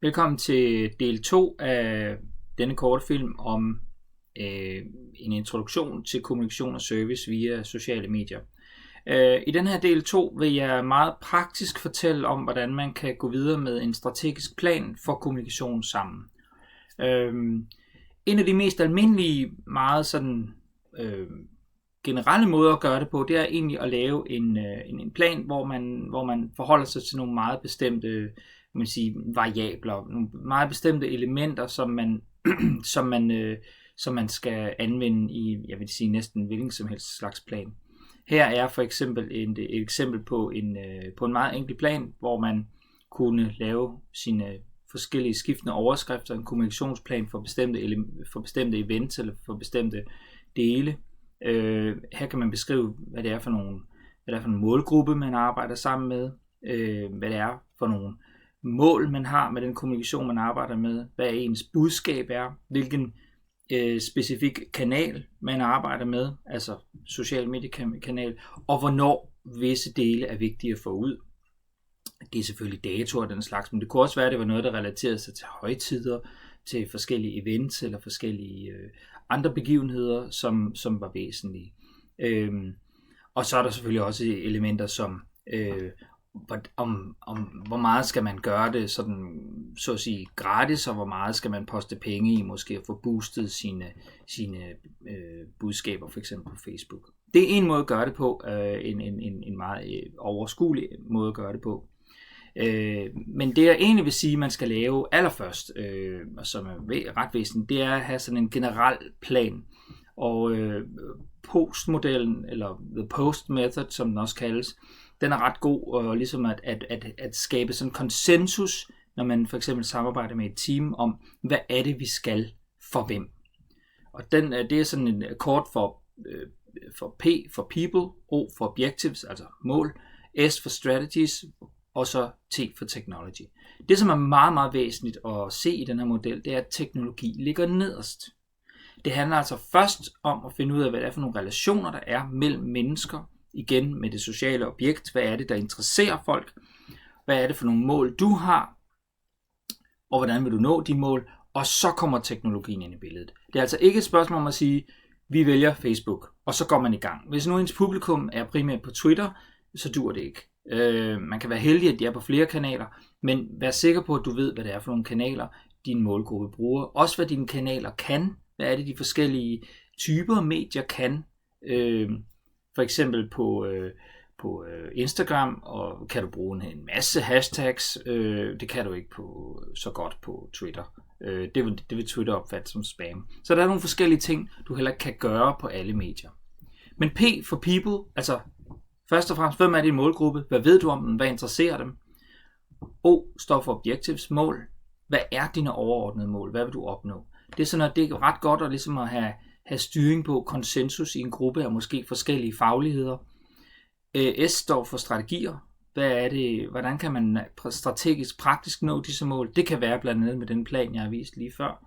Velkommen til del 2 af denne korte film om en introduktion til kommunikation og service via sociale medier. I den her del 2 vil jeg meget praktisk fortælle om, hvordan man kan gå videre med en strategisk plan for kommunikation sammen. En af de mest almindelige, meget sådan generelle måder at gøre det på, det er egentlig at lave en plan, hvor man forholder sig til nogle meget bestemte variabler, nogle meget bestemte elementer, som man skal anvende i, jeg vil sige, næsten hvilken som helst slags plan. Her er for eksempel et eksempel på en meget enkel plan, hvor man kunne lave sine forskellige skiftende overskrifter, en kommunikationsplan for bestemte events eller for bestemte dele. Her kan man beskrive, hvad det er for en målgruppe, man arbejder sammen med, hvad det er for nogle mål, man har med den kommunikation, man arbejder med, hvad ens budskab er, hvilken specifik kanal, man arbejder med, altså social mediekanal, og hvornår visse dele er vigtige at få ud. Det er selvfølgelig datoer og den slags, men det kunne også være, at det var noget, der relaterede sig til højtider, til forskellige events eller forskellige andre begivenheder, som var væsentlige. Og så er der selvfølgelig også elementer som om hvor meget skal man gøre det sådan, så at sige, gratis, og hvor meget skal man poste penge i, måske at få boostet sine budskaber, for eksempel på Facebook. Det er en måde at gøre det på, en meget overskuelig måde at gøre det på. Men det jeg egentlig vil sige, man skal lave allerførst, og som er ret væsentligt, det er at have sådan en generel plan. Og postmodellen, eller the post method, som den også kaldes, den er ret god, og ligesom at skabe sådan en konsensus, når man for eksempel samarbejder med et team om, hvad er det, vi skal for hvem. Og det er sådan en kort for P for people, O for objectives, altså mål, S for strategies, og så T for technology. Det, som er meget, meget væsentligt at se i den her model, det er, at teknologi ligger nederst. Det handler altså først om at finde ud af, hvad det er for nogle relationer, der er mellem mennesker, igen med det sociale objekt. Hvad er det, der interesserer folk? Hvad er det for nogle mål, du har? Og hvordan vil du nå de mål? Og så kommer teknologien ind i billedet. Det er altså ikke et spørgsmål om at sige, vi vælger Facebook, og så går man i gang. Hvis nu ens publikum er primært på Twitter, så dur det ikke. Man kan være heldig, at de er på flere kanaler, men vær sikker på, at du ved, hvad det er for nogle kanaler, din målgruppe bruger. Også hvad dine kanaler kan. Hvad er det, de forskellige typer medier kan? For eksempel på Instagram, og kan du bruge en masse hashtags. Det kan du ikke så godt på Twitter. Det vil Twitter opfatte som spam. Så der er nogle forskellige ting, du heller kan gøre på alle medier. Men P for people, altså først og fremmest, hvem er din målgruppe? Hvad ved du om dem? Hvad interesserer dem? O står for objectives, mål. Hvad er dine overordnede mål? Hvad vil du opnå? Det er sådan, at det er ret godt at, ligesom at have styring på konsensus i en gruppe af måske forskellige fagligheder. S står for strategier. Hvad er det? Hvordan kan man strategisk praktisk nå disse mål? Det kan være blandt andet med den plan, jeg har vist lige før.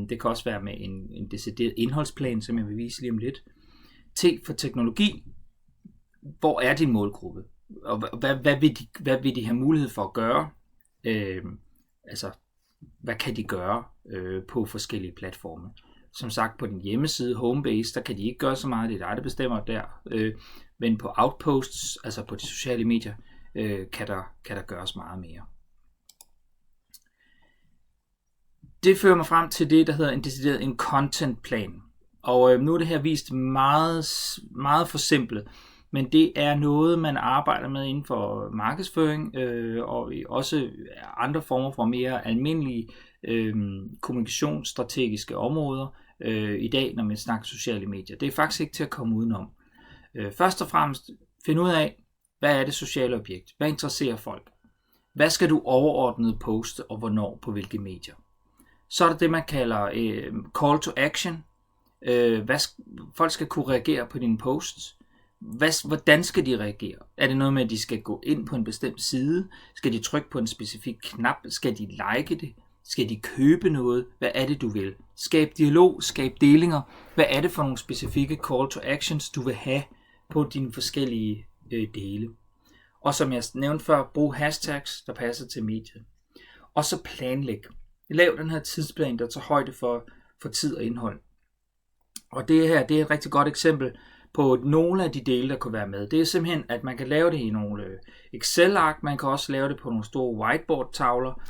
Det kan også være med en decideret indholdsplan, som jeg vil vise lige om lidt. T for teknologi. Hvor er din målgruppe? Og hvad vil de have mulighed for at gøre? Altså, hvad kan de gøre på forskellige platforme? Som sagt, på den hjemmeside, Homebase, der kan de ikke gøre så meget, det er dig, der bestemmer der. Men på Outposts, altså på de sociale medier, kan der gøres meget mere. Det fører mig frem til det, der hedder en contentplan. Og nu er det her vist meget, meget forsimplet, men det er noget, man arbejder med inden for markedsføring, og også andre former for mere almindelige kommunikationsstrategiske områder i dag, når man snakker sociale medier. Det er faktisk ikke til at komme udenom. Først og fremmest, find ud af, hvad er det sociale objekt? Hvad interesserer folk? Hvad skal du overordnet poste, og hvornår på hvilke medier? Så er det man kalder call to action. Folk skal kunne reagere på dine posts. Hvordan skal de reagere? Er det noget med, at de skal gå ind på en bestemt side? Skal de trykke på en specifik knap? Skal de like det? Skal de købe noget? Hvad er det, du vil? Skab dialog, skab delinger. Hvad er det for nogle specifikke call to actions, du vil have på dine forskellige dele? Og som jeg nævnte før, brug hashtags, der passer til mediet. Og så planlæg. Lav den her tidsplan, der tager højde for tid og indhold. Og det her, det er et rigtig godt eksempel på nogle af de dele, der kunne være med. Det er simpelthen, at man kan lave det i nogle Excel-ark, man kan også lave det på nogle store whiteboard-tavler.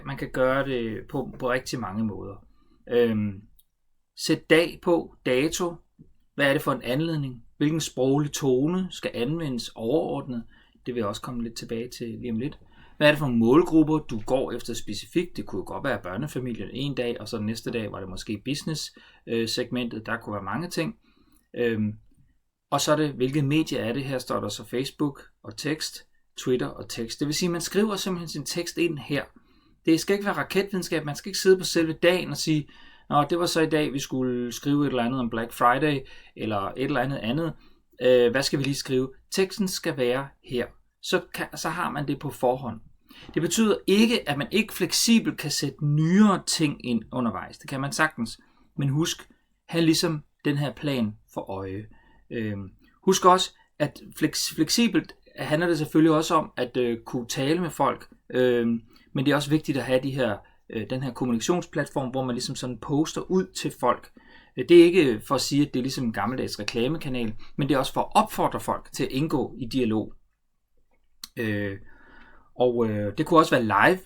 Man kan gøre det på rigtig mange måder. Sæt dag på, dato. Hvad er det for en anledning? Hvilken sproglig tone skal anvendes overordnet? Det vil jeg også komme lidt tilbage til lige om lidt. Hvad er det for nogle målgrupper, du går efter specifikt? Det kunne godt være børnefamilien en dag, og så næste dag var det måske business-segmentet. Der kunne være mange ting. Og så er det, hvilket medie er det? Her står der så Facebook og tekst, Twitter og tekst. Det vil sige, at man skriver simpelthen sin tekst ind her. Det skal ikke være raketvidenskab. Man skal ikke sidde på selve dagen og sige, nå, det var så i dag, vi skulle skrive et eller andet om Black Friday, eller et eller andet. Hvad skal vi lige skrive? Teksten skal være her. Så har man det på forhånd. Det betyder ikke, at man ikke fleksibelt kan sætte nyere ting ind undervejs. Det kan man sagtens. Men husk, have ligesom den her plan for øje. Husk også, at fleksibelt handler det selvfølgelig også om at kunne tale med folk. Men det er også vigtigt at have den her kommunikationsplatform, hvor man ligesom sådan poster ud til folk. Det er ikke for at sige, at det er ligesom en gammeldags reklamekanal, men det er også for at opfordre folk til at indgå i dialog. Det kunne også være live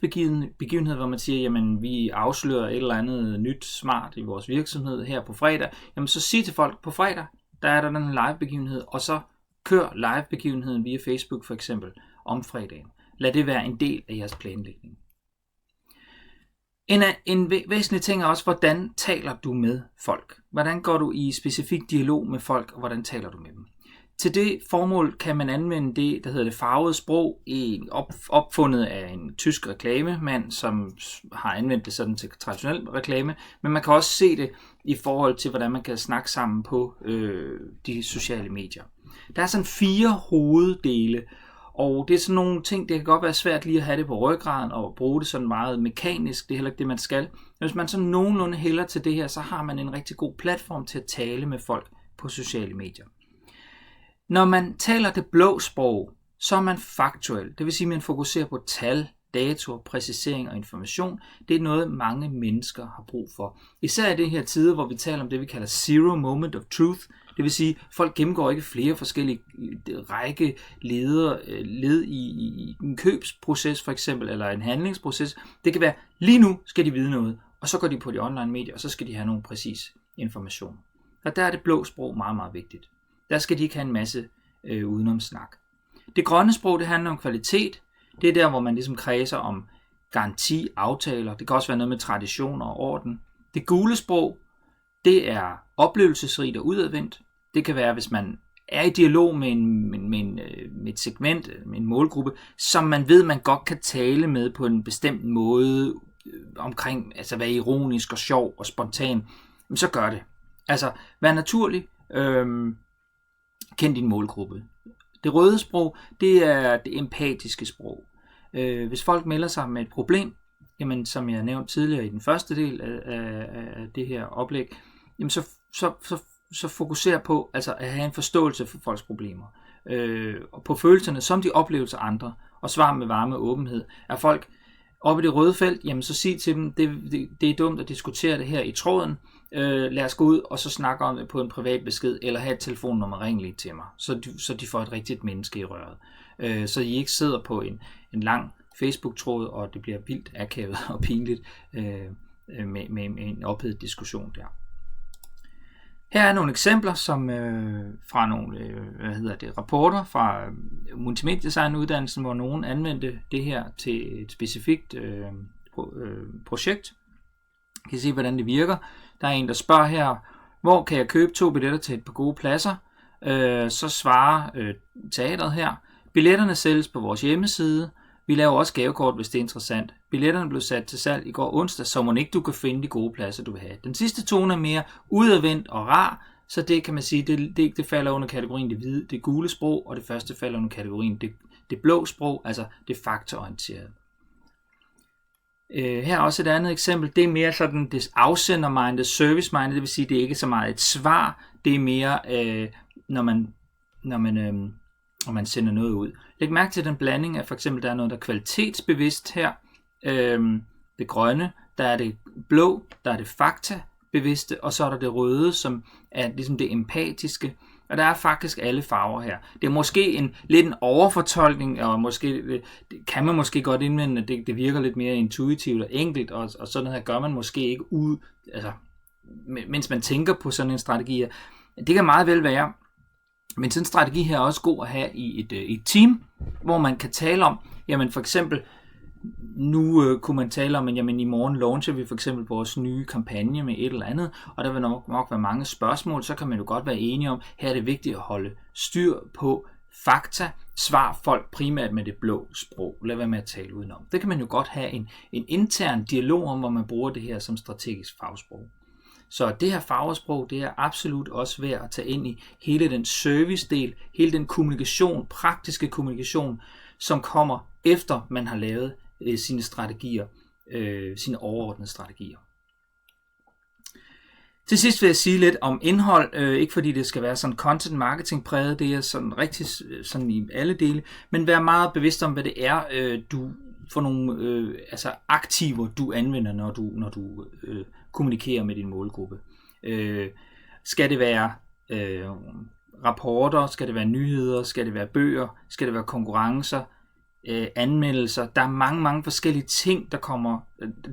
begivenhed, hvor man siger, jamen vi afslører et eller andet nyt smart i vores virksomhed her på fredag. Jamen så sig til folk, på fredag, der er der den live begivenhed, og så kør live begivenheden via Facebook for eksempel om fredagen. Lad det være en del af jeres planlægning. En væsentlig ting er også, hvordan taler du med folk? Hvordan går du i specifik dialog med folk, og hvordan taler du med dem? Til det formål kan man anvende det, der hedder det farvede sprog, opfundet af en tysk reklamemand, som har anvendt det sådan til traditionel reklame, men man kan også se det i forhold til, hvordan man kan snakke sammen på de sociale medier. Der er sådan 4 hoveddele, og det er sådan nogle ting, det kan godt være svært lige at have det på ryggraden og bruge det sådan meget mekanisk, det er heller ikke det, man skal. Men hvis man sådan nogenlunde hælder til det her, så har man en rigtig god platform til at tale med folk på sociale medier. Når man taler det blå sprog, så er man faktuel. Det vil sige, at man fokuserer på tal, datoer, præcisering og information. Det er noget, mange mennesker har brug for. Især i det her tider, hvor vi taler om det, vi kalder zero moment of truth. Det vil sige, at folk gennemgår ikke flere forskellige led i en købsproces for eksempel, eller en handlingsproces. Det kan være, lige nu skal de vide noget, og så går de på de online medier, og så skal de have nogle præcis information. Og der er det blå sprog meget, meget vigtigt. Der skal de ikke have en masse udenom snak. Det grønne sprog, det handler om kvalitet. Det er der, hvor man ligesom kredser om garanti, aftaler. Det kan også være noget med traditioner og orden. Det gule sprog, det er oplevelsesrigt og udadvendt. Det kan være, hvis man er i dialog med et segment, med en målgruppe, som man ved, man godt kan tale med på en bestemt måde omkring, altså være ironisk og sjov og spontan, så gør det. Altså, vær naturlig. Kend din målgruppe. Det røde sprog, det er det empatiske sprog. Hvis folk melder sig med et problem, jamen, som jeg nævnte tidligere i den første del af det her oplæg, jamen, så fokuser på altså at have en forståelse for folks problemer. Og på følelserne, som de oplever til andre, og svar med varme og åbenhed. Er folk oppe i det røde felt, jamen så sig til dem, det er dumt at diskutere det her i tråden. Lad os gå ud og så snakke om det på en privat besked, eller have et telefonnummer, ring lige til mig, så de får et rigtigt menneske i røret. Så I ikke sidder på en lang Facebook-tråd, og det bliver vildt akavet og pinligt med en ophedet diskussion der. Her er nogle eksempler som fra nogle rapporter fra multimediedesign-uddannelsen, hvor nogen anvendte det her til et specifikt projekt. I kan se, hvordan det virker. Der er en, der spørger her, hvor kan jeg købe 2 billetter til et par gode pladser? Så svarer teateret her, billetterne sælges på vores hjemmeside. Vi laver også gavekort, hvis det er interessant. Billetterne blev sat til salg i går onsdag, så må ikke du kan finde de gode pladser, du vil have. Den sidste tone er mere udadvendt og rar, så det kan man sige, det falder under kategorien det gule sprog, og det første falder under kategorien det blå sprog, altså det faktaorienterede. Her er også et andet eksempel. Det er mere sådan det afsender-minded, service-minded, det vil sige, det er ikke så meget et svar, det er mere, når man sender noget ud. Læg mærke til den blanding af, for eksempel, der er noget, der er kvalitetsbevidst her, det grønne, der er det blå, der er det faktabevidste, og så er der det røde, som er ligesom det empatiske. Og der er faktisk alle farver her. Det er måske lidt en overfortolkning, og måske det kan man måske godt indvende, at det virker lidt mere intuitivt og enkelt, og sådan her gør man måske ikke ud, altså, mens man tænker på sådan en strategi her. Det kan meget vel være, men sådan en strategi her er også god at have i et team, hvor man kan tale om, jamen for eksempel, nu kunne man tale om, at jamen, i morgen launcher vi for eksempel vores nye kampagne med et eller andet, og der vil nok være mange spørgsmål, så kan man jo godt være enige om, her er det vigtigt at holde styr på fakta, svar folk primært med det blå sprog, lad være med at tale udenom. Det kan man jo godt have en intern dialog om, hvor man bruger det her som strategisk fagsprog. Så det her farvesprog, det er absolut også værd at tage ind i hele den service-del, hele den kommunikation, praktiske kommunikation, som kommer efter man har lavet sine strategier, sine overordnede strategier. Til sidst vil jeg sige lidt om indhold, ikke fordi det skal være sådan content marketing præget, det er sådan rigtig sådan i alle dele, men vær meget bevidst om, hvad det er, du for nogle aktiver, du anvender, når du kommunikerer med din målgruppe. Skal det være rapporter, skal det være nyheder, skal det være bøger, skal det være konkurrencer, anmeldelser. Der er mange forskellige ting, der kommer,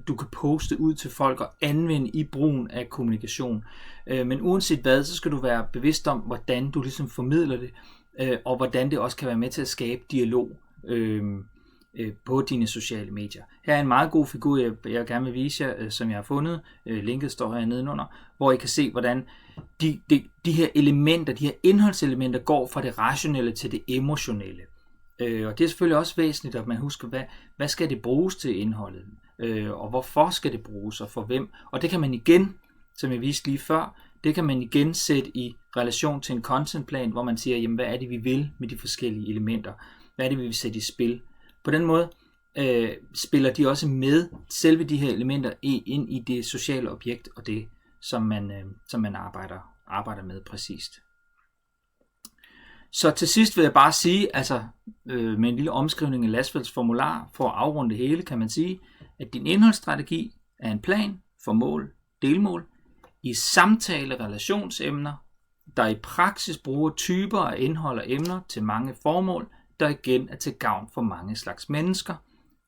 du kan poste ud til folk og anvende i brugen af kommunikation. Men uanset hvad, så skal du være bevidst om, hvordan du ligesom formidler det, og hvordan det også kan være med til at skabe dialog på dine sociale medier. Her er en meget god figur, jeg gerne vil vise jer, som jeg har fundet. Linket står her nedenunder, hvor I kan se, hvordan de her elementer, de her indholdselementer går fra det rationelle til det emotionelle. Og det er selvfølgelig også væsentligt, at man husker, hvad skal det bruges til indholdet, og hvorfor skal det bruges, og for hvem. Og det kan man igen, som jeg viste lige før, det kan man igen sætte i relation til en contentplan, hvor man siger, jamen, hvad er det, vi vil med de forskellige elementer? Hvad er det, vi vil sætte i spil? På den måde spiller de også med selve de her elementer ind i det sociale objekt, og det, som man arbejder med præcist. Så til sidst vil jeg bare sige, altså med en lille omskrivning af Lasswells formular, for at afrunde det hele, kan man sige, at din indholdsstrategi er en plan for mål, delmål, i samtale-relationsemner, der i praksis bruger typer af indhold og emner til mange formål, der igen er til gavn for mange slags mennesker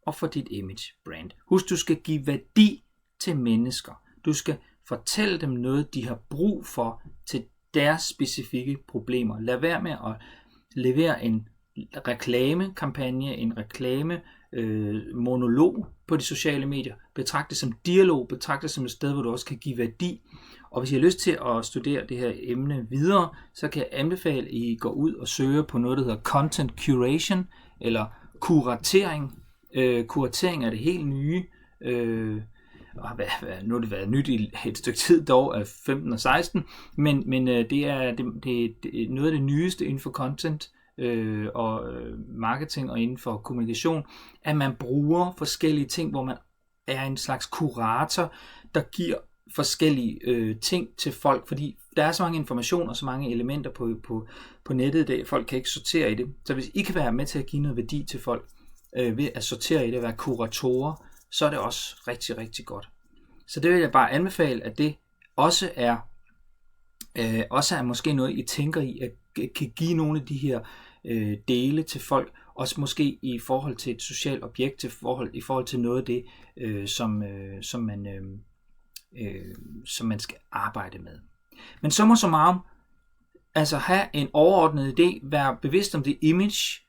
og for dit image brand. Husk, du skal give værdi til mennesker. Du skal fortælle dem noget, de har brug for til deres specifikke problemer. Lad være med at levere en reklamekampagne, en monolog på de sociale medier. Betragt det som dialog, betragt det som et sted, hvor du også kan give værdi. Og hvis I har lyst til at studere det her emne videre, så kan jeg anbefale, at I går ud og søger på noget, der hedder Content Curation, eller kuratering. Kuratering er det helt nye. Nu har det været nyt i et stykke tid dog af 15 og 16, men det er noget af det nyeste inden for content og marketing og inden for kommunikation, at man bruger forskellige ting, hvor man er en slags kurator, der giver forskellige ting til folk, fordi der er så mange informationer og så mange elementer på nettet i dag, folk kan ikke sortere i det. Så hvis I kan være med til at give noget værdi til folk ved at sortere i det, være kuratorer, så er det også rigtig, rigtig godt. Så det vil jeg bare anbefale, at det også er måske noget, I tænker i, at kan give nogle af de her dele til folk, også måske i forhold til et socialt objekt, i forhold til noget af det, som man skal arbejde med. Men summa summarum, altså have en overordnet idé, være bevidst om det image,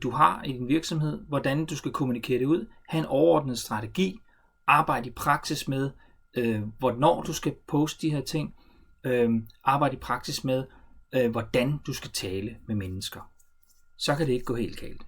du har i din virksomhed, hvordan du skal kommunikere det ud, have en overordnet strategi, arbejde i praksis med, hvornår du skal poste de her ting, arbejde i praksis med, hvordan du skal tale med mennesker. Så kan det ikke gå helt galt.